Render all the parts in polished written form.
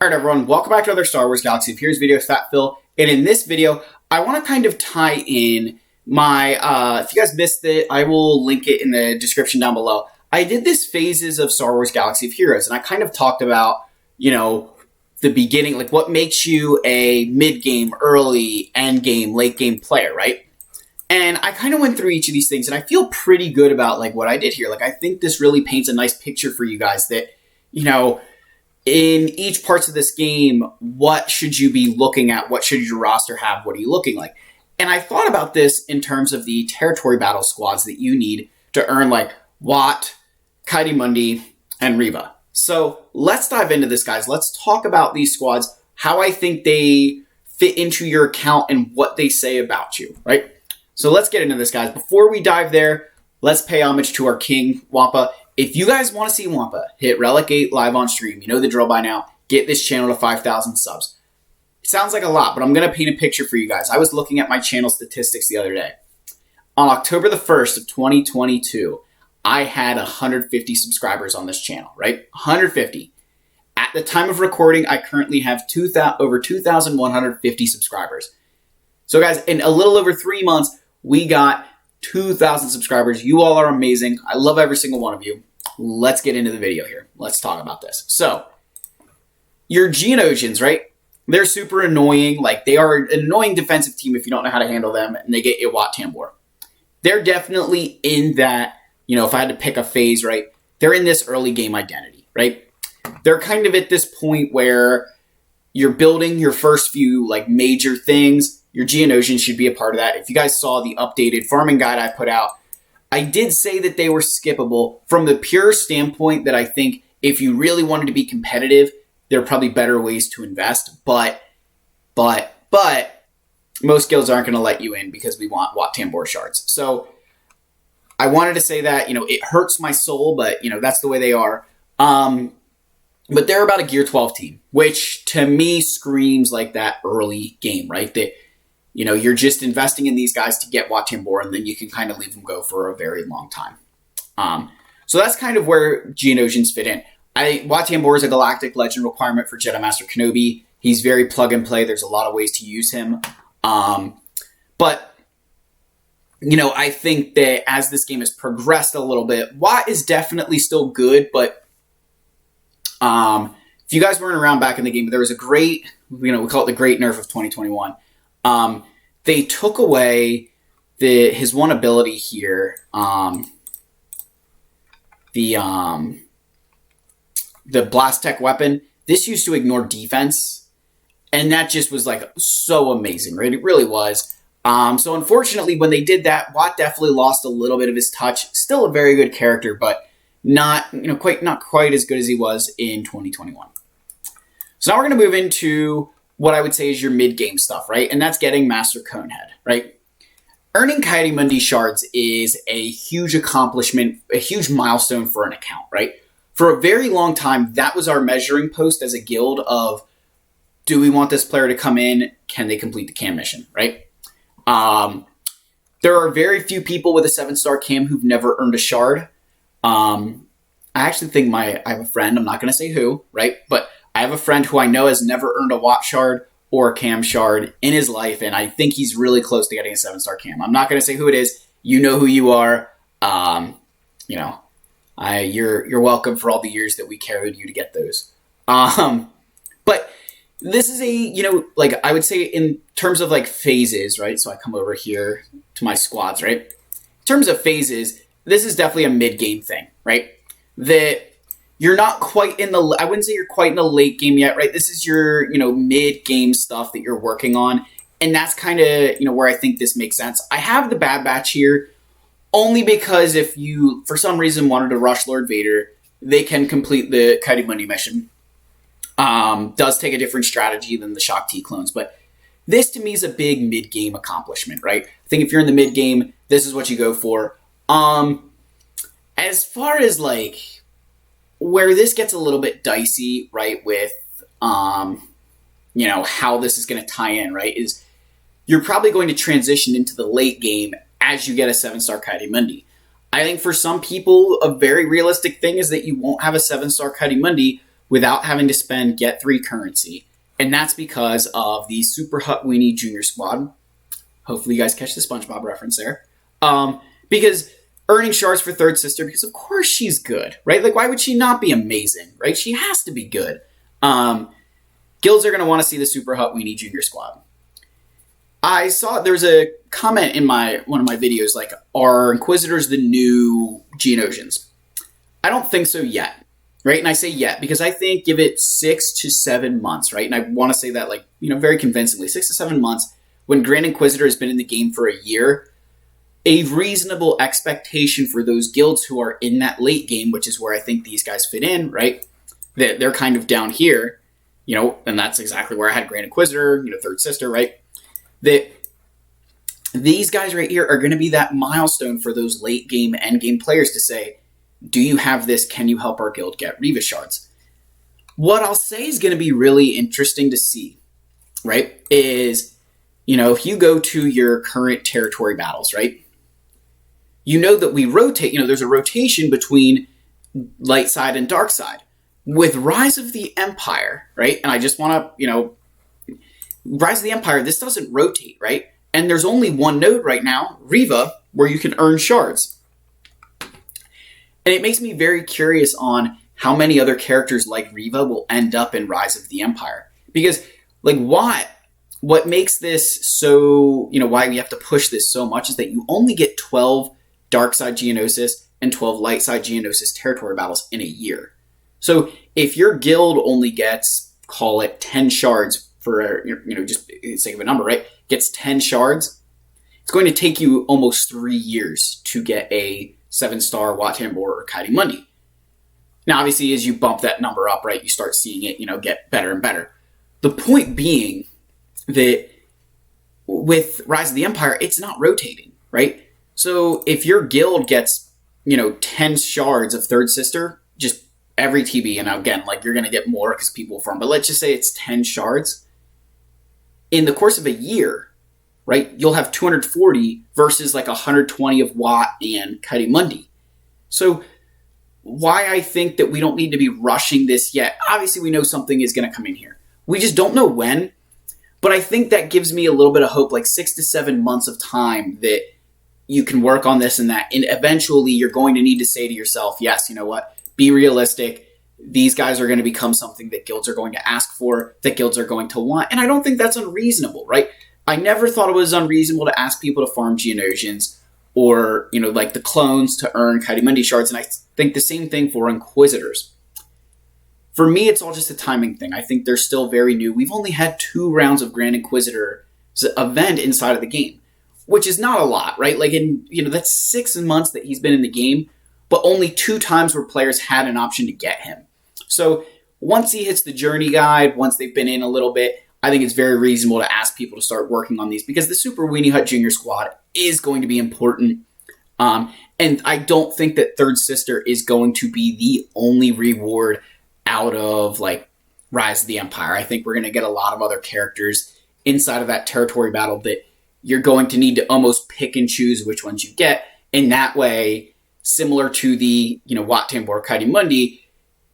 Alright everyone, welcome back to another Star Wars Galaxy of Heroes video. It's Fat Phil, and in this video, I want to kind of tie in my, if you guys missed it, I will link it in the description down below. I did this phases of Star Wars Galaxy of Heroes, and I kind of talked about, the beginning, like what makes you a mid-game, early, end-game, late-game player, right? And I kind of went through each of these things, and I feel pretty good about, what I did here. I think this really paints a nice picture for you guys that, in each parts of this game, what should you be looking at? What should your roster have? What are you looking like? And I thought about this in terms of the territory battle squads that you need to earn Wat, Kaidi-Mundi, and Reva. So let's dive into this, guys. Let's talk about these squads, how I think they fit into your account and what they say about you, right? So let's get into this, guys. Before we dive there, let's pay homage to our king, Wampa. If you guys want to see Wampa hit Relic 8 live on stream, you know the drill by now. Get this channel to 5,000 subs. It sounds like a lot, but I'm going to paint a picture for you guys. I was looking at my channel statistics the other day. On October the 1st of 2022, I had 150 subscribers on this channel, right? 150. At the time of recording, I currently have over 2,150 subscribers. So guys, in a little over 3 months, we got 2,000 subscribers. You all are amazing. I love every single one of you. Let's get into the video here. Let's talk about this. So, your Geonosians, right? They're super annoying. They are an annoying defensive team if you don't know how to handle them, and they get Iwat Tambor. They're definitely in that, if I had to pick a phase, right? They're in this early game identity, right? They're kind of at this point where you're building your first few, major things. Your Geonosians should be a part of that. If you guys saw the updated farming guide I put out, I did say that they were skippable from the pure standpoint that I think if you really wanted to be competitive, there are probably better ways to invest. But most guilds aren't going to let you in because we want Wat Tambor shards. So I wanted to say that, it hurts my soul, but, that's the way they are. But they're about a Gear 12 team, which to me screams like that early game, right? That, you're just investing in these guys to get Wat Tambor, and then you can kind of leave them go for a very long time. So that's kind of where Geonosians fit in. Wat Tambor is a galactic legend requirement for Jedi Master Kenobi. He's very plug and play. There's a lot of ways to use him. But I think that as this game has progressed a little bit, Wat is definitely still good, but if you guys weren't around back in the game, there was a great, we call it the great nerf of 2021. They took away his one ability here, the blast tech weapon. This used to ignore defense, and that just was so amazing, right? It really was. So unfortunately, when they did that, Wat definitely lost a little bit of his touch. Still a very good character, but not quite as good as he was in 2021. So now we're going to move into what I would say is your mid-game stuff, right? And that's getting Master Conehead, right? Earning Kaidi-Mundi shards is a huge accomplishment, a huge milestone for an account, right? For a very long time, that was our measuring post as a guild of, do we want this player to come in? Can they complete the cam mission, right? There are very few people with a 7-star cam who've never earned a shard. I actually think I have a friend, I'm not going to say who, right? But I have a friend who I know has never earned a Wat shard or a cam shard in his life, and I think he's really close to getting a 7-star cam. I'm not going to say who it is. You know who you are. You're welcome for all the years that we carried you to get those. But this is I would say in terms of phases, right? So I come over here to my squads, right? In terms of phases, this is definitely a mid-game thing, right? That you're not quite in I wouldn't say you're quite in the late game yet, right? This is your, mid-game stuff that you're working on. And that's kind of, where I think this makes sense. I have the Bad Batch here only because if you, for some reason, wanted to rush Lord Vader, they can complete the Kaidi-Mundi mission. Does take a different strategy than the Shaak Ti clones, but this to me is a big mid-game accomplishment, right? I think if you're in the mid-game, this is what you go for. As far as where this gets a little bit dicey, right, with, how this is going to tie in, right, is you're probably going to transition into the late game as you get a 7-star Kaidi-Mundi. I think for some people, a very realistic thing is that you won't have a 7-star Kaidi-Mundi without having to spend Get 3 currency. And that's because of the Super Hut Weenie Junior Squad. Hopefully you guys catch the SpongeBob reference there. Because earning shards for Third Sister, because of course she's good, right? Like, why would she not be amazing, right? She has to be good. Guilds are going to want to see the Super Hut Weenie Junior Squad. I saw there's a comment in one of my videos, like, are Inquisitors the new Geonosians? I don't think so yet, right? And I say yet because I think give it 6 to 7 months, right? And I want to say that, like, very convincingly, 6 to 7 months. When Grand Inquisitor has been in the game for a year, a reasonable expectation for those guilds who are in that late game, which is where I think these guys fit in, right? They're kind of down here, and that's exactly where I had Grand Inquisitor, Third Sister, right? That these guys right here are going to be that milestone for those late game, end game players to say, do you have this? Can you help our guild get Riva shards? What I'll say is going to be really interesting to see, right, is, if you go to your current territory battles, right, that we rotate, there's a rotation between light side and dark side. With Rise of the Empire, right, and I just want to, Rise of the Empire, this doesn't rotate, right? And there's only one node right now, Riva, where you can earn shards. And it makes me very curious on how many other characters like Riva will end up in Rise of the Empire. Because, like, what makes this so, why we have to push this so much is that you only get 12 Dark Side Geonosis and 12 Light Side Geonosis territory battles in a year. So if your guild only gets, call it 10 shards for, just sake of a number, right? Gets 10 shards, it's going to take you almost 3 years to get a 7-star Wat Tambor or Kaidi Mundi. Now, obviously, as you bump that number up, right, you start seeing it, get better and better. The point being that with Rise of the Empire, it's not rotating, right? So if your guild gets, 10 shards of Third Sister, just every TB, and again, like, you're going to get more because people farm, but let's just say it's 10 shards. In the course of a year, right, you'll have 240 versus like 120 of Wat and Kaidi Mundi. So why I think that we don't need to be rushing this yet. Obviously, we know something is going to come in here. We just don't know when. But I think that gives me a little bit of hope, like 6 to 7 months of time that you can work on this and that. And eventually you're going to need to say to yourself, yes, you know what? Be realistic. These guys are going to become something that guilds are going to ask for, that guilds are going to want. And I don't think that's unreasonable, right? I never thought it was unreasonable to ask people to farm Geonosians or, like the clones to earn Kaidi Mundi shards. And I think the same thing for Inquisitors. For me, it's all just a timing thing. I think they're still very new. We've only had 2 rounds of Grand Inquisitor event inside of the game, which is not a lot, right? Like, that's 6 months that he's been in the game, but only 2 times where players had an option to get him. So once he hits the journey guide, once they've been in a little bit, I think it's very reasonable to ask people to start working on these because the Super Weenie Hut Junior Squad is going to be important. And I don't think that Third Sister is going to be the only reward out of, like, Rise of the Empire. I think we're going to get a lot of other characters inside of that territory battle that you're going to need to almost pick and choose which ones you get. In that way, similar to the, Wat Tambor Kaidi Mundi,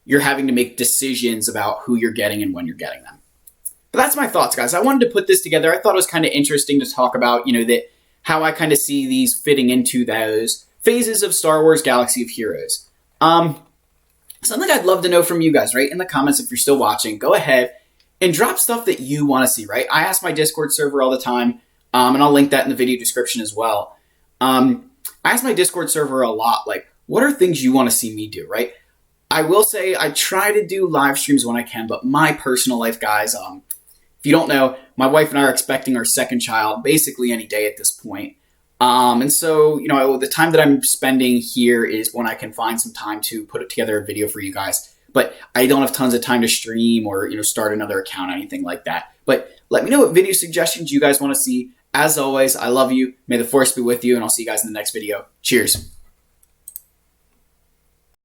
you're having to make decisions about who you're getting and when you're getting them. But that's my thoughts, guys. I wanted to put this together. I thought it was kind of interesting to talk about, that how I kind of see these fitting into those phases of Star Wars Galaxy of Heroes. Something I'd love to know from you guys, right? In the comments, if you're still watching, go ahead and drop stuff that you want to see, right? I ask my Discord server all the time, and I'll link that in the video description as well. I ask my Discord server a lot, like, what are things you want to see me do, right? I will say I try to do live streams when I can, but my personal life, guys, if you don't know, my wife and I are expecting our second child basically any day at this point. And so, the time that I'm spending here is when I can find some time to put together a video for you guys. But I don't have tons of time to stream or, start another account or anything like that. But let me know what video suggestions you guys want to see. As always, I love you. May the Force be with you, and I'll see you guys in the next video. Cheers.